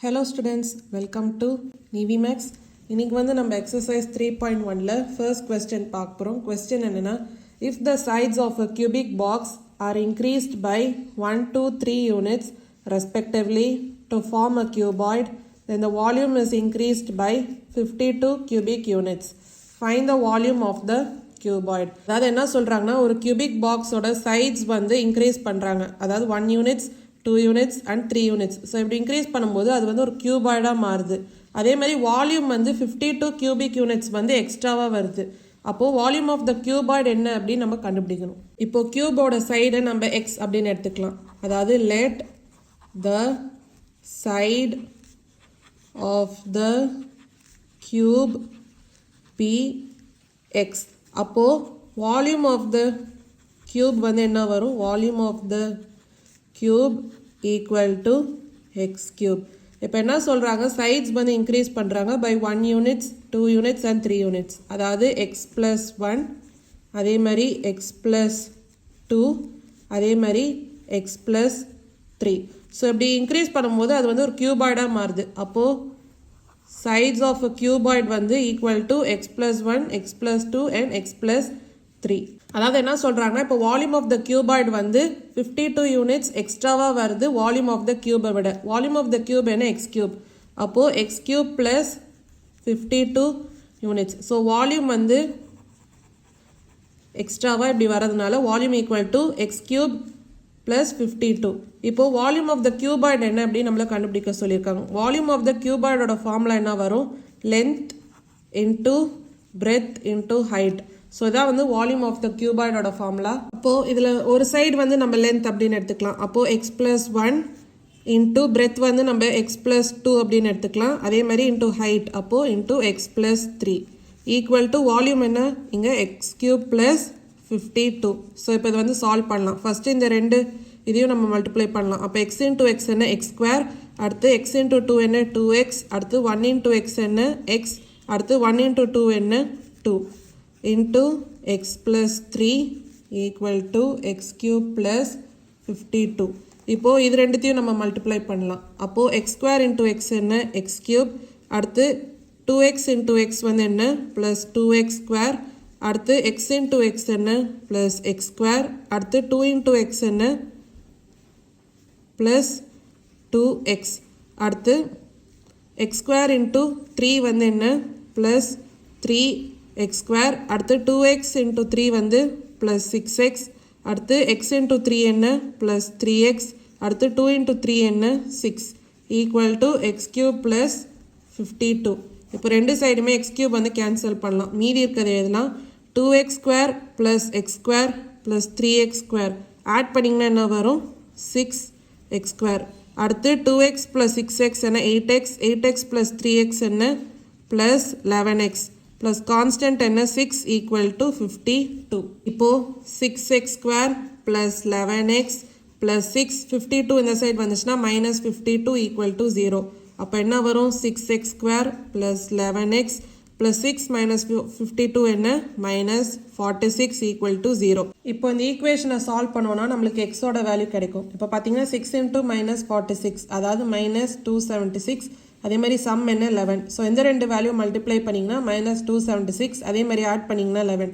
Hello students, welcome to Nivemaths. இன்னைக்கு வந்து நம்ம exercise 3.1ல first question பார்க்க போறோம். Question என்னன்னா, if the sides of a cubic box are increased by 1 to 3 units respectively to form a cuboid, then the volume is increased by 52 cubic units. Find the volume of the cuboid. அதாவது என்ன சொல்றாங்கன்னா, ஒரு cubic box ஓட sides வந்து increase பண்றாங்க. அதாவது 1 units 2 units and 3 units. So இப்படி increase பண்ணும்போது அது வந்து ஒரு கியூபாய்டாக மாறுது. அதே மாதிரி வால்யூம் வந்து 52 cubic units வந்து எக்ஸ்ட்ராவாக வருது. அப்போது வால்யூம் ஆஃப் த கியூபாய்டு என்ன அப்படின்னு நம்ம கண்டுபிடிக்கணும். இப்போது கியூபோட சைடை நம்ம எக்ஸ் அப்படின்னு எடுத்துக்கலாம். அதாவது let the side of the cube be x. அப்போது வால்யூம் ஆஃப் த கியூப் வந்து என்ன வரும்? Volume of the cube equal to x cube. இப்போ என்ன சொல்கிறாங்க, சைட்ஸ் வந்து இன்க்ரீஸ் பண்ணுறாங்க by 1 units 2 units and 3 units. அதாவது x plus 1 அதே மாதிரி x plus 2 அதே மாதிரி x plus 3. ஸோ இப்படி இன்க்ரீஸ் பண்ணும்போது அது வந்து ஒரு கியூபாய்டாக மாறுது. அப்போது சைட்ஸ் ஆஃப் அ கியூபாய்ட் வந்து equal to x plus 1 x plus 2 and x plus 3. அதாவது என்ன சொல்கிறாங்கன்னா, இப்போ வால்யூம் ஆஃப் த கியூபாய்டு வந்து 52 யூனிட்ஸ் எக்ஸ்ட்ராவாக வருது வால்யூம் ஆஃப் த கியூபை விட. வால்யூம் ஆஃப் த கியூப் என்ன? X cube. அப்போது X cube plus 52 units. So volume வந்து எக்ஸ்ட்ராவாக இப்படி வரதுனால volume equal to X cube plus 52. இப்போது வால்யூம் ஆஃப் த கியூபாய்டு என்ன அப்படின்னு நம்மளை கண்டுபிடிக்க சொல்லியிருக்காங்க. வால்யூம் ஆஃப் த கியூபாய்டோட ஃபார்முலா என்ன வரும்? Length into breadth into height. So இதான் வந்து வால்யூம் ஆஃப் த கியூபாய்டோட ஃபார்முலா. அப்போது இதில் ஒரு சைடு வந்து நம்ம லென்த் அப்படின்னு எடுத்துக்கலாம். அப்போது எக்ஸ் ப்ளஸ் 1 இன்ட்டு பிரெத் வந்து நம்ம எக்ஸ் ப்ளஸ் 2 அப்படின்னு எடுத்துக்கலாம். அதே மாதிரி இன்ட்டு ஹைட் அப்போது into X plus 3 equal to volume என்ன? இங்கே எக்ஸ் கியூப் ப்ளஸ் 52. ஸோ இப்போ இது வந்து சால்வ் பண்ணலாம். ஃபஸ்ட்டு இந்த ரெண்டு இதையும் நம்ம மல்டிப்ளை பண்ணலாம். அப்போ எக்ஸ் இன்ட்டு எக்ஸ் என்ன? X square. அடுத்து எக்ஸ் இன்ட்டு 2 என்ன? 2x. அடுத்து 1 இன்ட்டு எக்ஸ் என்ன? எக்ஸ். அடுத்து 1 இன்ட்டு 2 என்ன? 2 into x plus 3 equal to x cube plus 52. இப்போது இது ரெண்டுத்தையும் நம்ம மல்டிப்ளை பண்ணலாம். அப்போது x square into x என்ன? x cube. அடுத்து 2x into x வந்து என்ன? plus 2x square. அடுத்து x into x என்ன? plus x square. அடுத்து 2 into x என்ன? plus 2x. அடுத்து x square into 3 வந்து என்ன? plus 3x square. அடுத்து 2x into 3 வந்து plus 6x. அடுத்து x into 3 என்ன? plus 3x. அடுத்து 2 into 3 என்ன? 6 equal to x cube plus 52. இப்போ ரெண்டு சைடுமே x cube வந்து கேன்சல் பண்ணலாம். மீதி இருக்கிறது எதுலாம் 2x square plus x square plus 3x square add பண்ணிங்கன்னா என்ன வரும்? 6x square. அடுத்து 2x plus 6x என்ன? 8x. 8x plus 3x என்ன? plus 11x. plus constant என்ன? 6 equal to 52. இப்போ 6x square plus 11x plus 6 52 இந்த சைடு வந்துச்சுன்னா minus 52 equal to 0. அப்போ என்ன வரும்? 6x square plus 11x plus 6 minus 52 என்ன? minus 46 equal to 0. இப்போ இந்த ஈக்குவேஷனை சால்வ் பண்ணோன்னா நம்மளுக்கு எக்ஸோட வேல்யூ கிடைக்கும். இப்போ பார்த்தீங்கன்னா 6 into minus 46 அதாவது minus 276. அதே மாதிரி சம் என்ன? 11. ஸோ எந்த ரெண்டு வேல்யூ மல்டிப்ளை பண்ணிங்கன்னா minus 276 அதே மாதிரி ஆட் பண்ணிங்கன்னா 11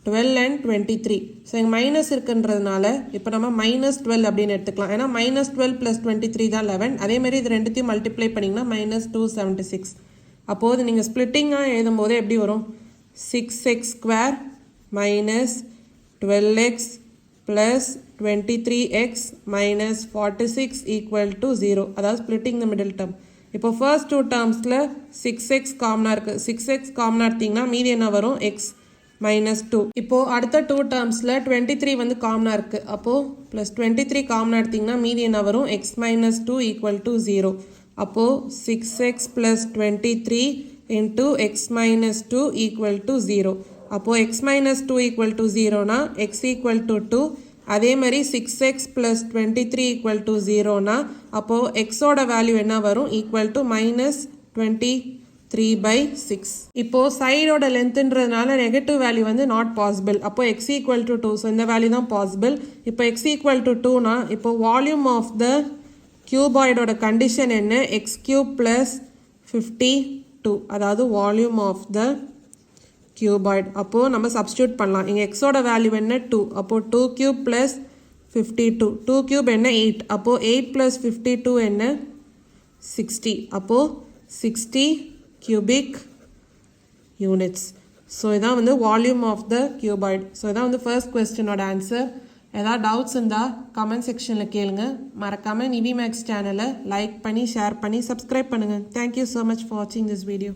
12 and 23. ஸோ இங்கே மைனஸ் இருக்குன்றதுனால இப்போ நம்ம minus 12 அப்படின்னு எடுத்துக்கலாம். ஏன்னா minus 12 plus 23 தான் 11. அதே மாதிரி இது ரெண்டுத்தையும் மல்டிப்ளை பண்ணிங்கன்னா minus 276. அப்போது நீங்கள் ஸ்ப்ளிட்டிங்காக எழுதும் போது எப்படி வரும்? 6x square minus 12x plus 23x minus 46 equal to 0. அதாவது ஸ்ப்ளிட்டிங் த மிடில் டேர்ம். இப்போ ஃபர்ஸ்ட் டூ டேர்ம்ஸில் 6x காமனாக இருக்குது. 6x காமனாக எடுத்திங்கன்னா மீதி என்ன வரும்? x minus 2. இப்போது அடுத்த டூ டேர்ம்ஸில் 23 வந்து காமனாக இருக்குது. அப்போது ப்ளஸ் 23 காமனாக எடுத்திங்கன்னா மீதி என்ன வரும்? x minus 2 equal to 0. அப்போது 6x plus 23 into x minus 2 equal to 0. அப்போது x minus 2 equal to 0னா x equal to 2. அதே மாதிரி 6x plus 23 equal to 0னா அப்போது எக்ஸோட வேல்யூ என்ன வரும்? Equal to minus 23/6. இப்போது சைடோட லென்த்துன்றதுனால நெகட்டிவ் வேல்யூ வந்து நாட் பாசிபிள். அப்போது x equal to 2. ஸோ இந்த வேல்யூ தான் பாசிபிள். இப்போ x equal to 2னா இப்போ வால்யூம் ஆஃப் த கியூபாய்டோட கண்டிஷன் என்ன? எக்ஸ் கியூப் ப்ளஸ் 52 அதாவது வால்யூம் ஆஃப் த கியூபாய்டு. அப்போது நம்ம சப்ஸ்டியூட் பண்ணலாம். இங்கே எக்ஸோட வேல்யூ என்ன? 2. அப்போது 2 கியூப் ப்ளஸ் 52. 2 கியூப் என்ன? 8. அப்போது 8 ப்ளஸ் 52 என்ன? 60. அப்போது 60 cubic யூனிட்ஸ். ஸோ இதான் வந்து volume of the cuboid. So இதான் வந்து ஃபர்ஸ்ட் கொஸ்டினோட ஆன்சர். ஏதாவது டவுட்ஸ் இருந்தால் கமெண்ட் செக்ஷனில் கேளுங்க. மறக்காமல் நிவி மேக்ஸ் சேனலை லைக் பண்ணி ஷேர் பண்ணி சப்ஸ்கிரைப் பண்ணுங்கள். தேங்க்யூ ஸோ மச் ஃபார் வாட்சிங் திஸ் வீடியோ.